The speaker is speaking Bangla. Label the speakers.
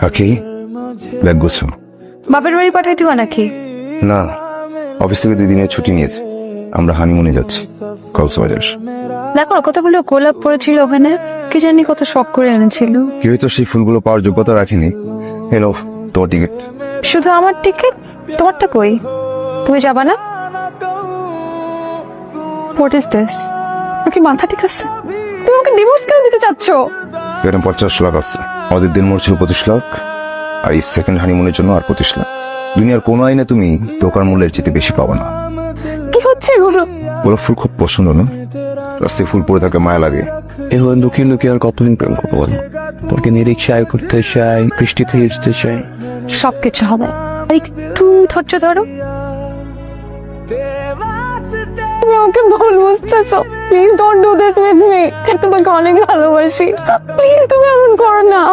Speaker 1: আখি, ব্যাগ গোছো।
Speaker 2: বাপের বাড়ি পাঠাই দিবা নাকি?
Speaker 1: না, অফিস থেকে 2 দিনের ছুটি নিয়েছে। আমরা হানিমুনে যাচ্ছি কক্সবাজার।
Speaker 2: দেখো কতগুলো গোলাপ পড়েছিল ওখানে, কি জানি কত শখ করে এনেছিল।
Speaker 1: কেউ তো সেই ফুলগুলো পাওয়ার যোগ্যতা রাখেনি। হ্যালো, তোমার টিকিট।
Speaker 2: শুধু আমার টিকিট? তোমারটা কই? তুমি যাবা না? What is this? কি মাথা ঠিক আছে? তুমি আমাকে ডিভোর্স কেন দিতে চাচ্ছ?
Speaker 1: এরকম 50 লাখ আছে। আমাদের দিনমোড় ছিল 25 লাখ, আর এই সেকেন্ড হানিমুনের জন্য আর 25 লাখ। দুনিয়ার কোনো আইনে তুমি দোকান মূল্যের চেয়ে বেশি পাবা না।
Speaker 2: কি হচ্ছে এগুলো?
Speaker 1: গোলাপ ফুল খুব পছন্দ না? রাস্তায় ফুল পড়ে থাকে, মায়া লাগে।
Speaker 3: এভাবে লুকিয়ে লুকিয়ে আর কতদিন প্রেম করবো বলো? তোকে নিরিক্ষায় করতে চাই, বৃষ্টিতে হিঁচতে চাই।
Speaker 2: সবকিছু হবে, আর একটু ধৈর্য ধরো। তুমি আমাকে ভুল বুঝতেছো। Please don't do this with me. তোমাকে অনেক ভালোবাসি। প্লিজ তুমি এমন করো না।